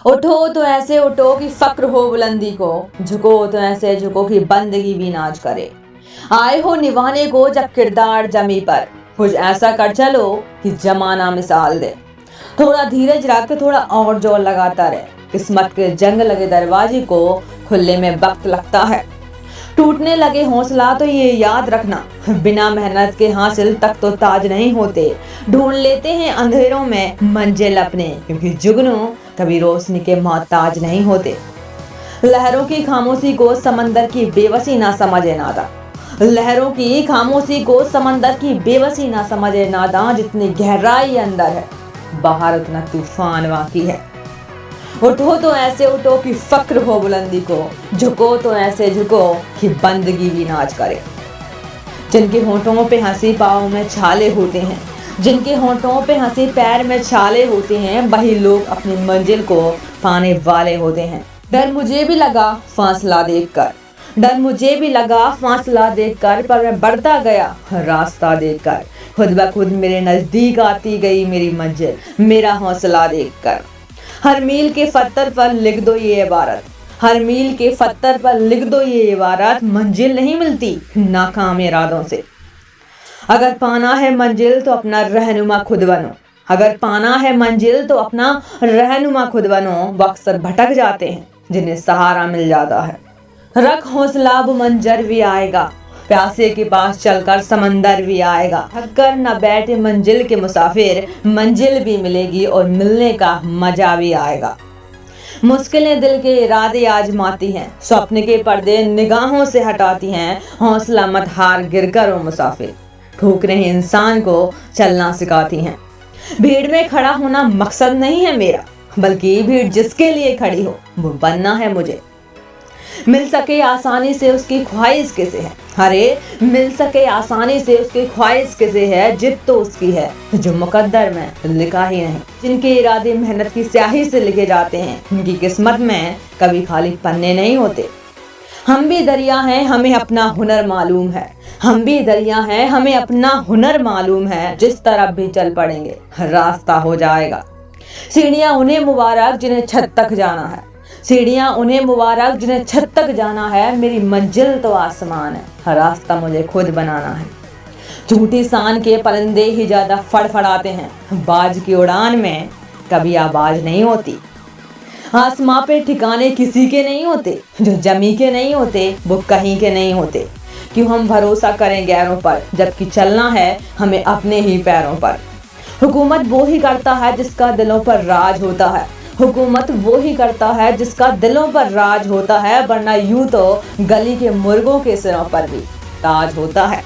उठो तो ऐसे उठो कि फक्र हो बुलंदी को, झुको तो ऐसे झुको कि बंदगी भी नाच करे। आए हो निभाने को जब किरदार जमी पर, कुछ ऐसा कर चलो कि जमाना मिसाल दे। थोड़ा धीरज रख, थोड़ा और जोर लगाता रहे। किस्मत के जंग लगे दरवाजे को खुलने में वक्त लगता है। टूटने लगे हौसला तो ये याद रखना, बिना मेहनत के हासिल तक तो ताज नहीं होते। ढूंढ लेते हैं अंधेरों में मंजिल अपने, क्योंकि जुगनू कभी रोशनी के मोहताज नहीं होते। लहरों की खामोशी को समंदर की बेबसी ना समझे नादा। लहरों की खामोशी को समंदर की बेबसी ना समझे नादा। जितनी गहराई अंदर है, बाहर उतना तूफान बाकी है। उठो तो ऐसे उठो कि फक्र हो बुलंदी को, झुको तो ऐसे झुको कि बंदगी भी नाच करे। जिनके होठों पे हंसी पाँव में छाले होते हैं, जिनके होठों पे हंसी पैर में छाले होते हैं, वही लोग अपनी मंजिल को पाने वाले होते हैं। डर मुझे भी लगा फासला देखकर, डर मुझे भी लगा फासला देखकर, पर मैं बढ़ता गया रास्ता देखकर। खुद ब खुद मेरे नजदीक आती गई मेरी मंजिल, मेरा हौसला देखकर। हर मील के पत्थर पर लिख दो ये इबारत, हर मील के पत्थर पर लिख दो ये इबारत, मंजिल नहीं मिलती नाकाम इरादों से। अगर पाना है मंजिल तो अपना रहनुमा खुद बनो, अगर पाना है मंजिल तो अपना रहनुमा खुद बनो। वो अक्सर भटक जाते हैं जिन्हें सहारा मिल जाता है। रख हौसला अब मंजर भी आएगा, प्यासे के पास चलकर समंदर भी आएगा। थक कर न बैठे मंजिल के मुसाफिर, मंजिल भी मिलेगी और मिलने का मजा भी आएगा। मुश्किलें दिल के इरादे आजमाती हैं, स्वप्न के पर्दे निगाहों से हटाती हैं। हौसला मत हार गिर कर ओ मुसाफिर, ठोकरें इंसान को चलना सिखाती हैं। भीड़ में खड़ा होना मकसद नहीं है मेरा, बल्कि भीड़ जिसके लिए खड़ी हो वो बनना है मुझे। मिल सके आसानी से उसकी ख्वाहिश किसे है, अरे मिल सके आसानी से उसकी ख्वाहिश किसे है। जिद तो उसकी है जो मुकद्दर में लिखा ही नहीं। जिनके इरादे मेहनत की स्याही से लिखे जाते हैं, उनकी किस्मत में कभी खाली पन्ने नहीं होते। हम भी दरिया हैं, हमें अपना हुनर मालूम है, हम भी दरिया हैं, हमें अपना हुनर मालूम है। जिस तरफ भी चल पड़ेंगे रास्ता हो जाएगा। सीढ़ियां उन्हें मुबारक जिन्हें छत तक जाना है, सीढ़ियां उन्हें मुबारक जिन्हें छत तक जाना है। मेरी मंजिल तो आसमान है, रास्ता मुझे खुद बनाना है। झूठी शान के परिंदे ही ज्यादा फड़फड़ाते हैं, बाज की उड़ान में कभी आवाज नहीं होती। आसमां पे ठिकाने किसी के नहीं होते, जो जमी के नहीं होते वो कहीं के नहीं होते। क्यों हम भरोसा करें गैरों पर, जबकि चलना है हमें अपने ही पैरों पर। हुकूमत वो ही करता है जिसका दिलों पर राज होता है, हुकूमत वो ही करता है जिसका दिलों पर राज होता है। वरना यूं तो गली के मुर्गों के सिरों पर भी ताज होता है।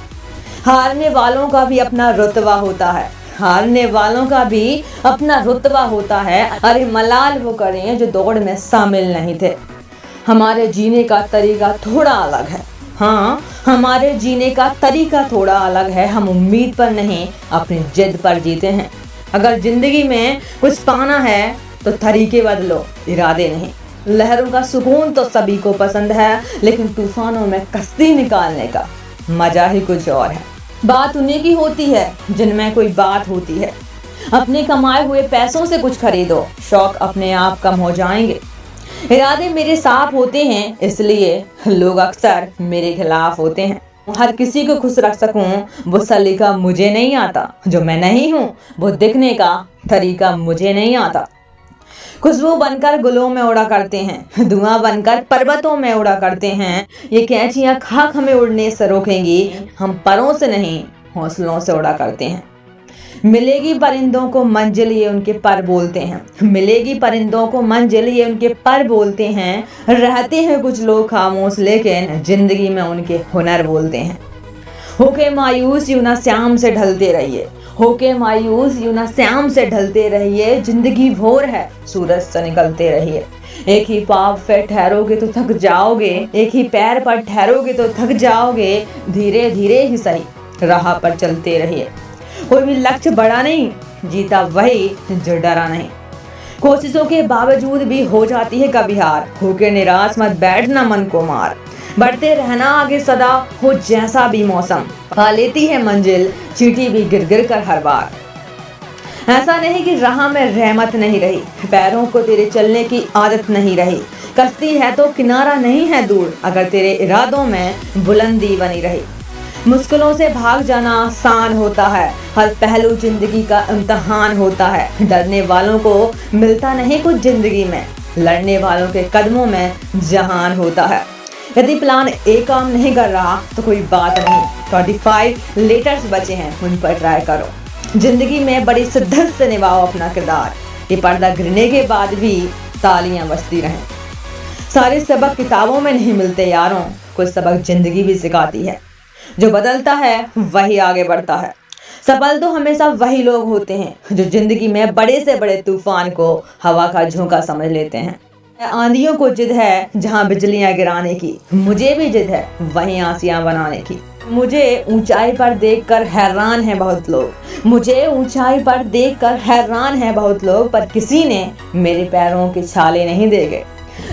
हारने वालों का भी अपना रुतबा होता है, हारने वालों का भी अपना रुतबा होता है। अरे मलाल वो करें जो दौड़ में शामिल नहीं थे। हमारे जीने का तरीका थोड़ा अलग है, हाँ हमारे जीने का तरीका थोड़ा अलग है। हम उम्मीद पर नहीं अपनी जिद पर जीते हैं। अगर जिंदगी में कुछ पाना है तो तरीके बदलो, इरादे नहीं। लहरों का सुकून तो सभी को पसंद है, लेकिन तूफानों में कश्ती निकालने का मजा ही कुछ और है। बात उन्हीं की होती है जिनमें कोई बात होती है। अपने कमाए हुए पैसों से कुछ खरीदो, शौक अपने आप कम हो जाएंगे। इरादे मेरे साफ होते हैं, इसलिए लोग अक्सर मेरे खिलाफ होते हैं। हर किसी को खुश रख सकूं वो सलीका मुझे नहीं आता, जो मैं नहीं हूं वो दिखने का तरीका मुझे नहीं आता। खुशबू बनकर गुलों में उड़ा करते हैं, धुआं बनकर पर्वतों में उड़ा करते हैं। ये कैंचियां खाक हमें उड़ने से रोकेंगी, हम परों से नहीं हौसलों से उड़ा करते हैं। मिलेगी परिंदों को मंजिल ये उनके पर बोलते हैं, मिलेगी परिंदों को मंजिल ये उनके पर बोलते हैं। रहते हैं कुछ लोग खामोश, लेकिन जिंदगी में उनके हुनर बोलते हैं। होके मायूस यूं ना श्याम से ढलते रहिए, होके मायूस यूं ना श्याम से ढलते रहिए। जिंदगी भोर है, सूरज से निकलते रहिए। एक ही पाँव पे ठहरोगे तो थक जाओगे, एक ही पैर पर ठहरोगे तो थक जाओगे। धीरे धीरे ही सही राह पर चलते रहिए। कोई भी लक्ष्य बड़ा नहीं, जीता वही जो डरा नहीं। कोशिशों के बावजूद भी हो जाती है कभी हार, होके निराश मत बैठना मन को मार। बढ़ते रहना आगे सदा हो जैसा भी मौसम, पा लेती है मंजिल चींटी भी गिर गिर कर हर बार। ऐसा नहीं कि राह में रहमत नहीं रही, पैरों को तेरे चलने की आदत नहीं रही। कश्ती है तो किनारा नहीं है दूर, अगर तेरे इरादों में बुलंदी बनी रही। मुश्किलों से भाग जाना आसान होता है, हर पहलू जिंदगी का इम्तिहान होता है। डरने वालों को मिलता नहीं कुछ जिंदगी में, लड़ने वालों के कदमों में जहान होता है। यदि प्लान ए काम नहीं कर रहा तो कोई बात नहीं, 25 लेटर्स बचे हैं, उन पर ट्राई करो। जिंदगी में बड़ी शिद्दत से निभाओ अपना किरदार, ये पर्दा गिरने के बाद भी तालियां बजती रहें। सारे सबक किताबों में नहीं मिलते यारों, कुछ सबक जिंदगी भी सिखाती है। जो बदलता है वही आगे बढ़ता है। सफल तो हमेशा वही लोग होते हैं जो जिंदगी में बड़े से बड़े तूफान को हवा का झोंका समझ लेते हैं। आंधियों को जिद है जहां बिजलियां गिराने की, मुझे भी जिद है वहीं आसियां बनाने की। मुझे ऊंचाई पर देखकर हैरान है बहुत लोग, मुझे ऊंचाई पर देखकर हैरान है बहुत लोग, पर किसी ने मेरे पैरों के छाले नहीं देखे।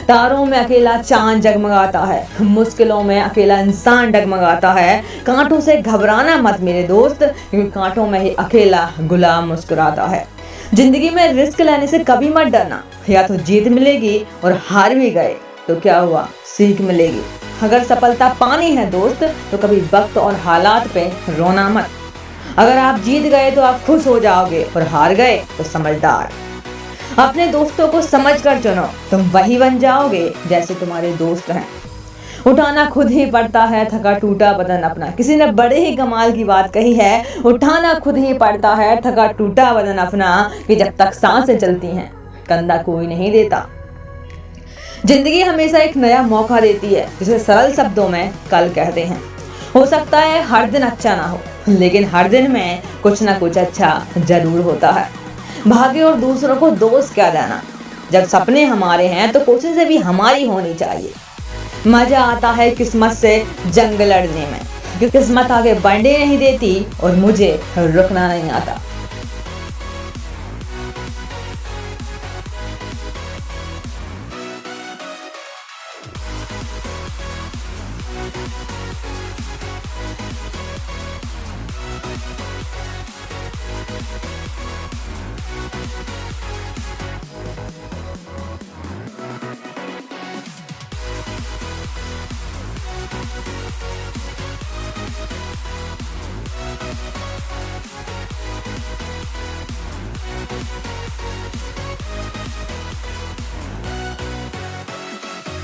तारों में अकेला चांद जगमगाता है, मुश्किलों में अकेला इंसान डगमगाता है। कांटों से घबराना मत मेरे दोस्त, क्योंकि कांटों में ही अकेला गुलाम मुस्कुराता है। जिंदगी में रिस्क लेने से कभी मत डरना, या तो जीत मिलेगी और हार भी गए तो क्या हुआ, सीख मिलेगी। अगर सफलता पानी है दोस्त तो कभी वक्त और हालात पे रोना मत। अगर आप जीत गए तो आप खुश हो जाओगे और हार गए तो समझदार। अपने दोस्तों को समझकर चुनो, तुम वही बन जाओगे जैसे तुम्हारे दोस्त हैं। उठाना खुद ही पड़ता है थका टूटा बदन अपना, किसी ने बड़े ही कमाल की बात कही है, उठाना खुद ही पड़ता है थका टूटा बदन अपना, कि जब तक सांसें चलती हैं कंधा कोई नहीं देता। जिंदगी हमेशा एक नया मौका देती है, जिसे सरल शब्दों में कल कहते हैं। हो सकता है हर दिन अच्छा ना हो, लेकिन हर दिन में कुछ ना कुछ अच्छा जरूर होता है। भाग्य और दूसरों को दोष क्या देना, जब सपने हमारे हैं तो कोशिशें भी हमारी होनी चाहिए। मजा आता है किस्मत से जंग लड़ने में, क्योंकि किस्मत आगे बढ़ने नहीं देती और मुझे रुकना नहीं आता।